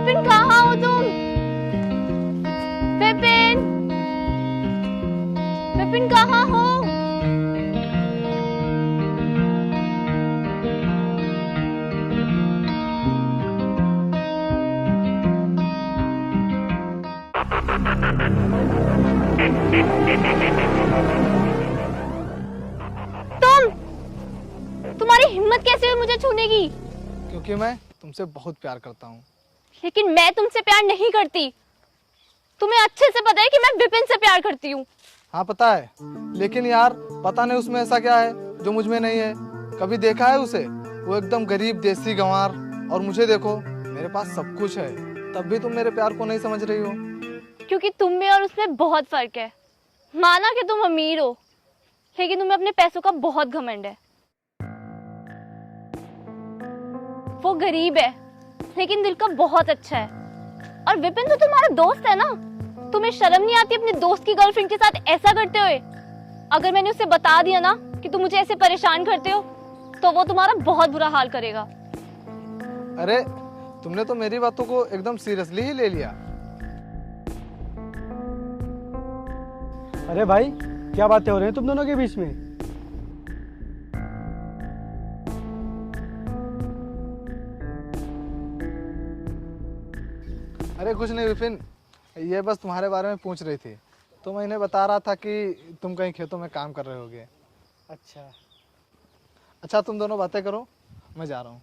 विपिन कहाँ हो तुम? विपिन, विपिन कहाँ हो? तुम्हारी हिम्मत कैसे हुई मुझे छूने की? क्योंकि मैं तुमसे बहुत प्यार करता हूँ। लेकिन मैं तुमसे प्यार नहीं करती। तुम्हें अच्छे से पता है कि मैं विपिन से प्यार करती हूँ। हाँ पता है, लेकिन यार पता नहीं उसमें ऐसा क्या है जो मुझ में नहीं है। कभी देखा है उसे? वो एकदम गरीब देसी गंवार, और मुझे देखो, मेरे पास सब कुछ है, तब भी तुम मेरे प्यार को नहीं समझ रही हो। क्योंकि तुम में और उसमें बहुत फर्क है। माना कि तुम अमीर हो, लेकिन तुम्हें अपने पैसों का बहुत घमंड है। वो गरीब है, लेकिन दिल का बहुत अच्छा है। और विपिन तो तुम्हारा दोस्त है ना। तुम्हें शर्म नहीं आती अपने दोस्त की गर्लफ्रेंड के साथ ऐसा करते हुए? अगर मैंने उसे बता दिया ना कि तुम मुझे ऐसे परेशान करते हो, तो वो तुम्हारा बहुत बुरा हाल करेगा। अरे तुमने तो मेरी बातों को एकदम सीरियसली ही ले लिया। अरे भाई, क्या बातें हो रही हैं तुम दोनों के बीच में? अरे कुछ नहीं विपिन, ये बस तुम्हारे बारे में पूछ रही थी, तो मैं इन्हें बता रहा था कि तुम कहीं खेतों में काम कर रहे होगे। अच्छा तुम दोनों बातें करो, मैं जा रहा हूँ।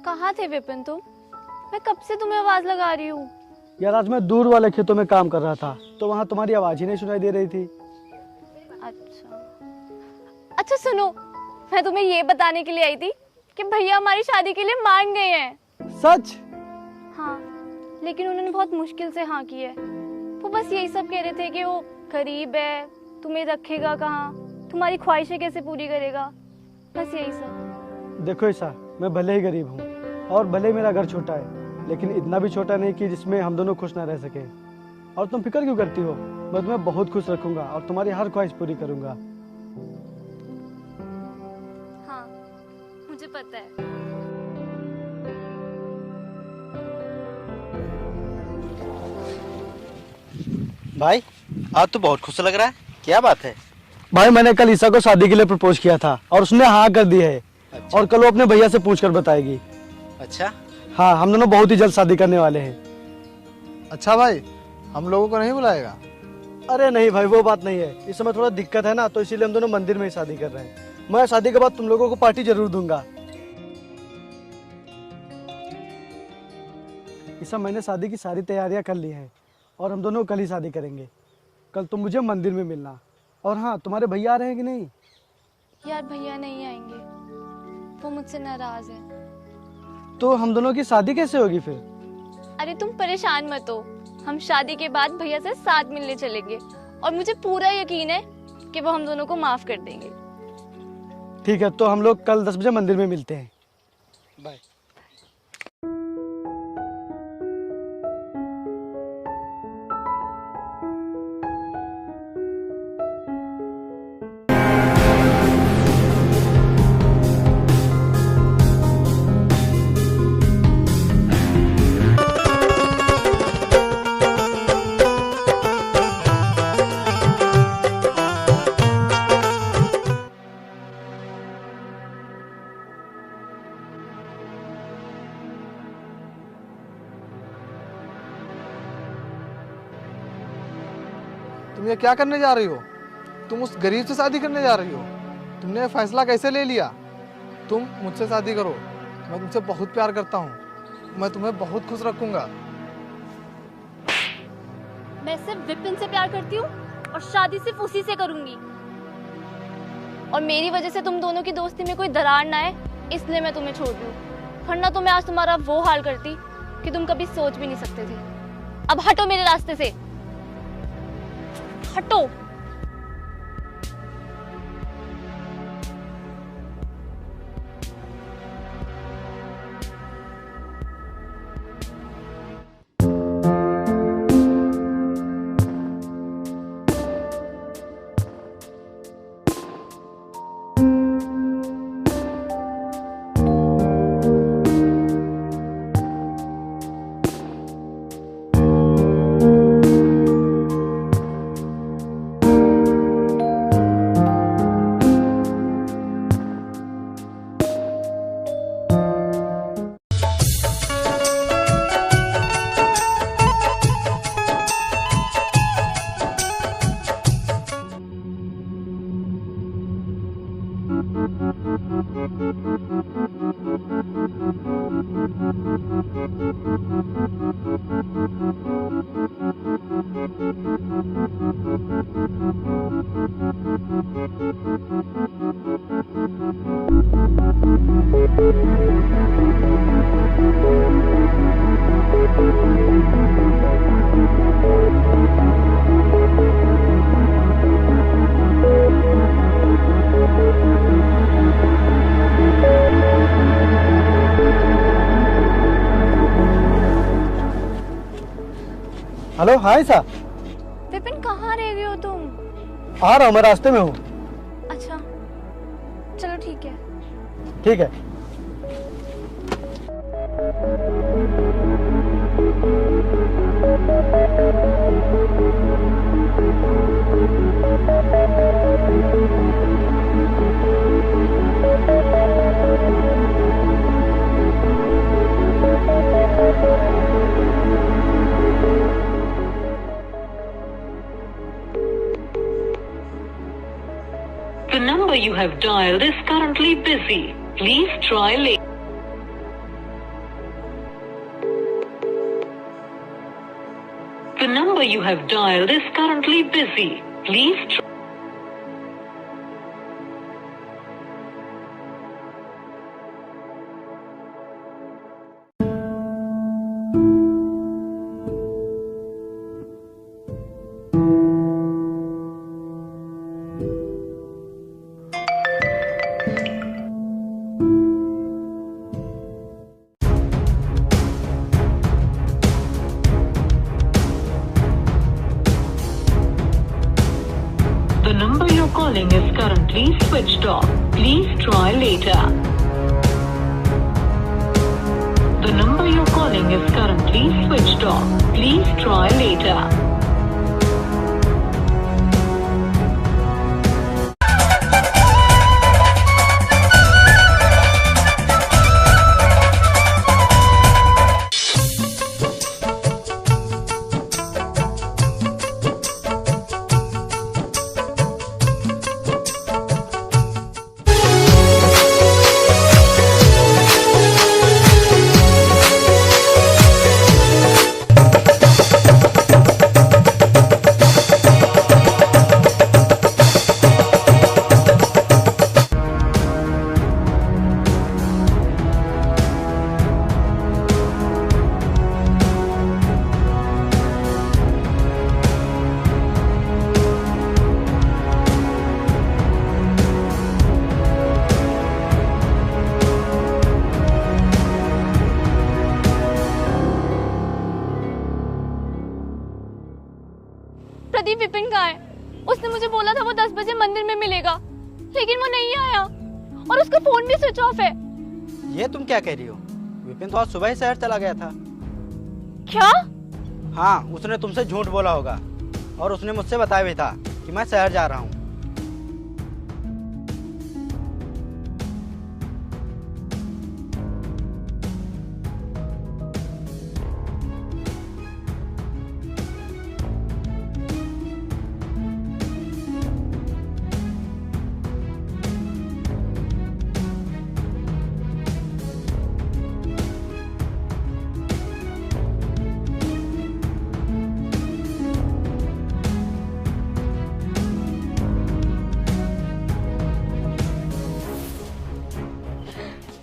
कहाँ थे विपिन तुम? मैं कब से तुम्हें आवाज लगा रही हूँ। यार आज मैं दूर वाले खेतों में काम कर रहा था, तो वहाँ तुम्हारी आवाज ही नहीं सुनाई दे रही थी। अच्छा सुनो, मैं तुम्हें ये बताने के लिए आई थी कि भैया हमारी शादी के लिए मान गए हैं। सच? हाँ, लेकिन उन्होंने बहुत मुश्किल से हाँ की है। वो बस यही सब कह रहे थे कि वो गरीब है, तुम्हें रखेगा कहाँ, तुम्हारी ख्वाहिशें कैसे पूरी करेगा, बस यही सब। देखो ईसा, मैं भले ही गरीब हूँ और भले ही मेरा घर छोटा है, लेकिन इतना भी छोटा नहीं कि जिसमें हम दोनों खुश ना रह सके। और तुम फिक्र क्यों करती हो? मैं तुम्हें बहुत खुश रखूंगा और तुम्हारी हर ख्वाहिश पूरी करूंगा। हाँ, मुझे पता है। भाई आज तो बहुत खुश लग रहा है, क्या बात है? भाई मैंने कल ईसा को शादी के लिए प्रपोज किया था और उसने हाँ कर दी है। अच्छा। और कल वो अपने भैया से पूछ कर बताएगी। अच्छा। हाँ, हम दोनों बहुत ही जल्द शादी करने वाले हैं। अच्छा भाई, हम लोगों को नहीं बुलाएगा? अरे नहीं भाई, वो बात नहीं है। इस समय थोड़ा दिक्कत है ना, तो इसीलिए हम दोनों मंदिर में ही शादी कर रहे हैं। मैं शादी के बाद तुम लोगों को पार्टी जरूर दूंगा। इस समय मैंने शादी की सारी तैयारियां कर ली हैं और हम दोनों कल ही शादी करेंगे। कल तुम मुझे मंदिर में मिलना। और हाँ, तुम्हारे भैया आ रहे हैं कि नहीं? यार भैया नहीं आएंगे, वो मुझसे नाराज है। तो हम दोनों की शादी कैसे होगी फिर? अरे तुम परेशान मत हो, हम शादी के बाद भैया से साथ मिलने चलेंगे और मुझे पूरा यकीन है कि वो हम दोनों को माफ कर देंगे। ठीक है, तो हम लोग कल 10 बजे मंदिर में मिलते हैं। बाय। तुम ये क्या करने जा रही हो? तुम उस गरीब से शादी करने जा रही हो? तुमने ये फैसला कैसे ले लिया? तुम मुझसे शादी करो, मैं तुमसे बहुत प्यार करता हूँ, मैं तुम्हें बहुत खुश रखूंगा। मैं सिर्फ विपिन से प्यार करती हूँ और शादी सिर्फ उसी से करूंगी। और मेरी वजह से तुम दोनों की दोस्ती में कोई दरार ना आए, इसलिए मैं तुम्हें छोड़ रही हूँ। वरना तो मैं आज तुम्हारा वो हाल करती कि तुम कभी सोच भी नहीं सकते थे। अब हटो मेरे रास्ते से, हटो। हेलो, हाय साहब। विपिन, कहाँ रह गए हो तुम? आ रहा हूँ, मैं रास्ते में हूँ। अच्छा, चलो ठीक है। ठीक है। The number you have dialed is currently busy. Please try later. The number you have dialed is currently busy. Please try. The number you're calling is currently switched off. Please try later. The number you're calling is currently switched off. Please try later. Pradeep, Vipin कहाँ है? उसने मुझे बोला था वो 10 बजे मंदिर में मिलेगा, लेकिन वो नहीं आया और उसका फोन भी स्विच ऑफ है। ये तुम क्या कह रही हो? विपिन तो आज सुबह ही शहर चला गया था। क्या? हाँ, उसने तुमसे झूठ बोला होगा और उसने मुझसे बताया भी था कि मैं शहर जा रहा हूँ।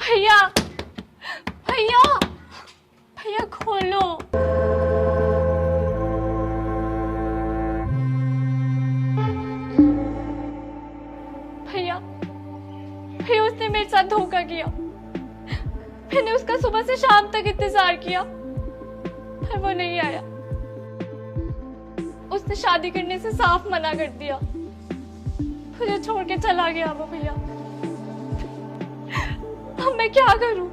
भैया, भैया, भैया खोलो। भैया, भैया उसने मेरे साथ धोखा किया। मैंने उसका सुबह से शाम तक इंतजार किया पर वो नहीं आया। उसने शादी करने से साफ मना कर दिया। मुझे छोड़ के चला गया वो भैया। अब मैं क्या करूं?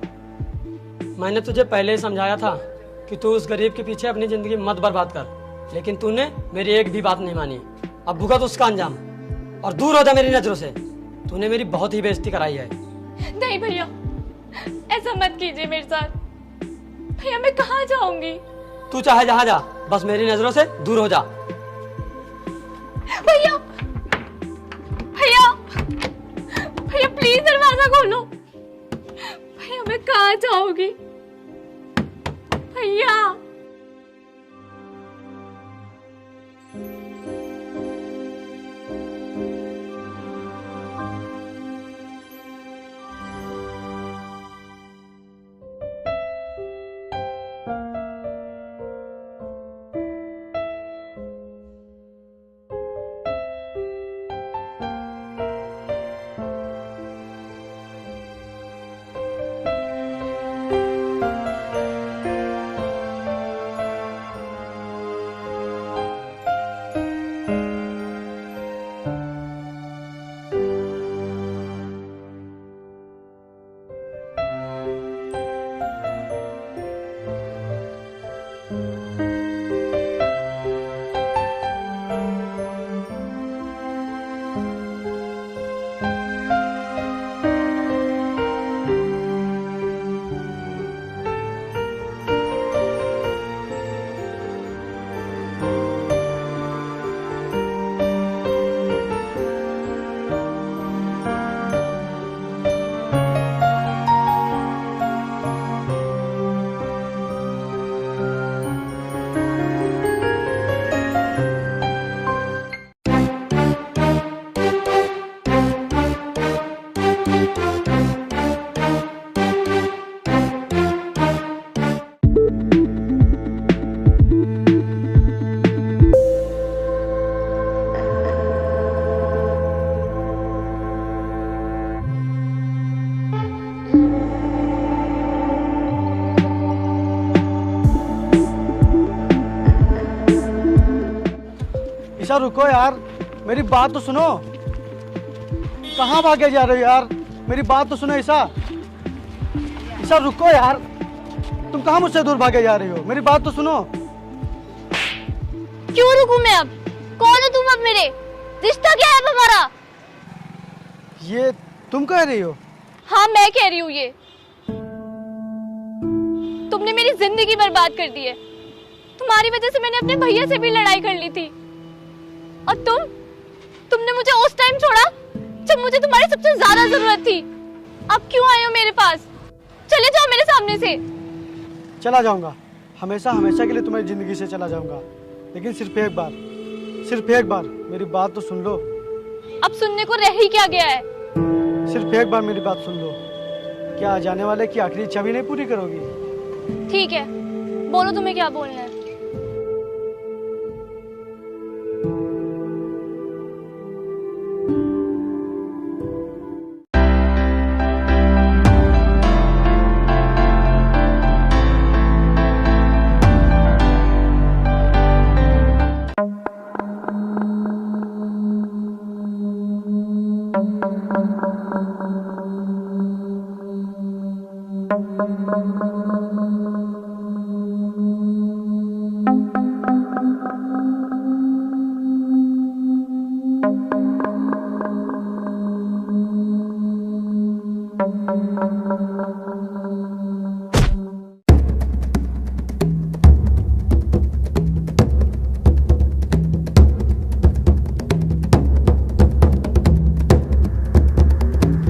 मैंने तुझे पहले ही समझाया था कि तू उस गरीब के पीछे अपनी जिंदगी मत बर्बाद कर, लेकिन तूने मेरी एक भी बात नहीं मानी। अब भुगत उसका अंजाम और दूर हो जा मेरी नजरों से। तूने मेरी बहुत ही बेइज्जती कराई है। नहीं भैया, ऐसा मत कीजिए मेरे साथ। भैया मैं कहाँ जाऊंगी? तू चाहे जहाँ जा, बस मेरी नजरों से दूर हो जा। भैया, भैया, भैया प्लीज दरवाजा खोलो। भैया मैं कहाँ जाऊंगी? भैया ईशा रुको यार, मेरी बात तो सुनो। कहाँ भागे जा रहे हो यार? मेरी बात तो सुनो ईशा। ईशा रुको यार, तुम कहाँ मुझसे दूर भागे जा रही हो? मेरी बात तो सुनो। क्यों रुकूं मैं अब? कौन हो तुम अब मेरे? रिश्ता क्या है अब हमारा? ये तुम कह रही हो? हाँ मैं कह रही हूँ ये। तुमने मेरी जिंदगी बर्बाद कर दी है। तुम्हारी वजह से मैंने अपने भैया से भी लड़ाई कर ली थी। और तुमने मुझे उस टाइम छोड़ा जब मुझे तुम्हारी सबसे ज्यादा जरूरत थी। अब क्यों आए हो मेरे पास? चले जाओ मेरे सामने से। चला जाऊंगा, हमेशा हमेशा के लिए तुम्हारी जिंदगी से चला जाऊंगा, लेकिन सिर्फ एक बार मेरी बात तो सुन लो। अब सुनने को रह ही क्या गया है? सिर्फ एक बार मेरी बात सुन लो। क्या जाने वाले की आखिरी इच्छा भी नहीं पूरी करोगी? ठीक है, बोलो तुम्हें क्या बोलना है।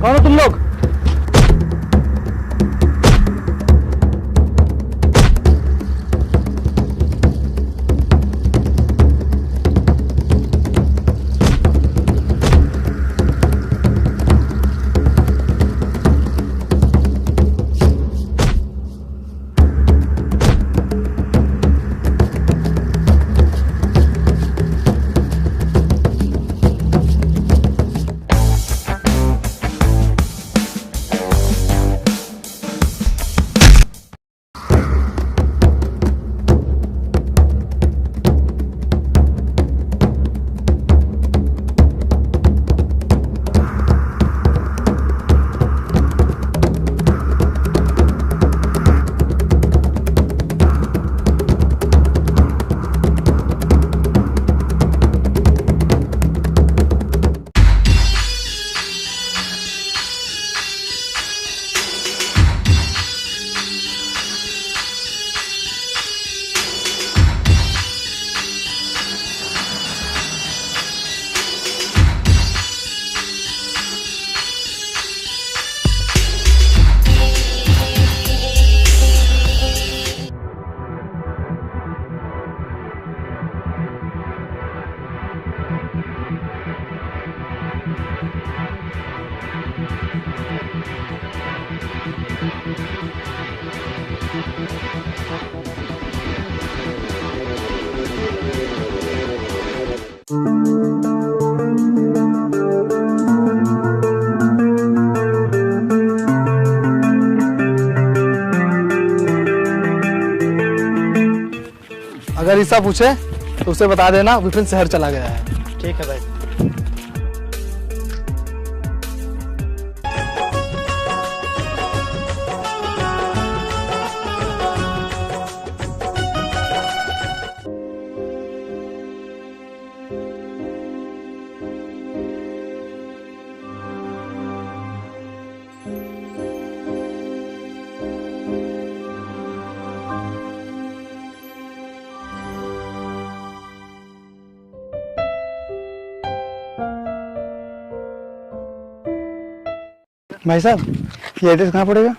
कौन हो तुम लोग? अगर ईसा पूछे तो उसे बता देना विपिन शहर चला गया है। ठीक है भाई। भाई साहब, ये एड्रेस कहाँ पड़ेगा?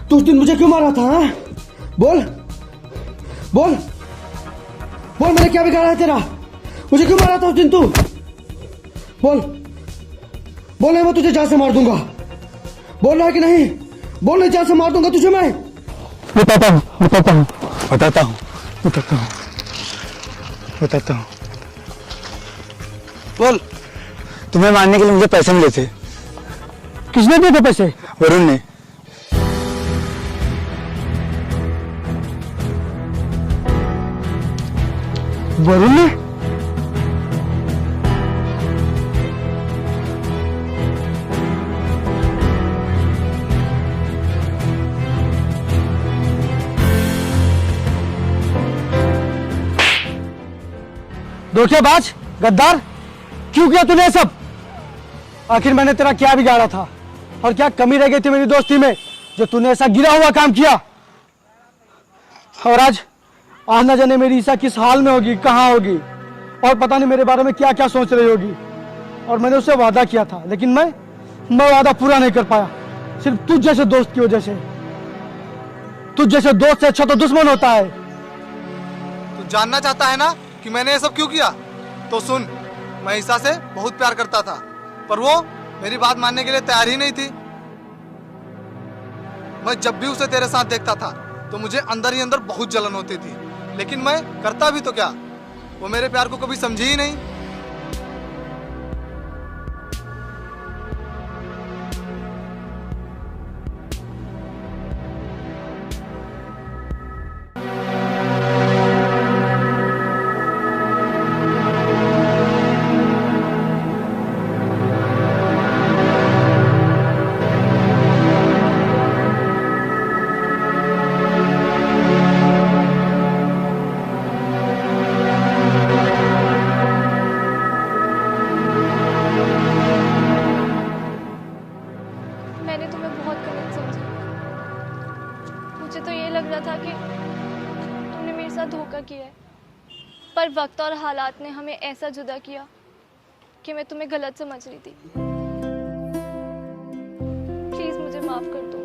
तू उस दिन मुझे क्यों मारा था? हाँ? बोल बोल बोल, मैंने क्या बिगाड़ा है तेरा? मुझे क्यों मारा था उस दिन तू? बोल बोल, नहीं मैं तुझे जान से मार दूंगा। बोल रहा है कि नहीं? बोल, नहीं जान से मार दूंगा तुझे मैं। बताता हूँ बताता हूँ बताता हूँ बताता हूँ बताता हूँ। बोल। तुम्हें मारने के लिए मुझे पैसे मिले थे। किसने दिए थे पैसे? वरुण ने। वरुण ने? धोखेबाज, गद्दार, क्यों किया तूने सब? आखिर मैंने तेरा क्या बिगाड़ा था और क्या कमी रह गई थी मेरी दोस्ती में जो तूने ऐसा गिरा हुआ काम किया? और आज ना जाने मेरी ईसा किस हाल में होगी, कहाँ होगी, और पता नहीं मेरे बारे में क्या क्या सोच रही होगी। और मैंने उससे वादा किया था, लेकिन मैं वादा पूरा नहीं कर पाया, सिर्फ तुझ जैसे दोस्त की वजह से। तुझ जैसे दोस्त से अच्छा तो दुश्मन होता है। तू जानना चाहता है ना कि मैंने ये सब क्यों किया? तो सुन, मैं ईसा से बहुत प्यार करता था, पर वो मेरी बात मानने के लिए तैयार ही नहीं थी। मैं जब भी उसे तेरे साथ देखता था तो मुझे अंदर ही अंदर बहुत जलन होती थी, लेकिन मैं करता भी तो क्या? वो मेरे प्यार को कभी समझी ही नहीं। मैंने तुम्हें बहुत गलत समझा। मुझे तो ये लग रहा था कि तुमने मेरे साथ धोखा किया है, पर वक्त और हालात ने हमें ऐसा जुदा किया कि मैं तुम्हें गलत समझ रही थी। प्लीज मुझे माफ कर दो।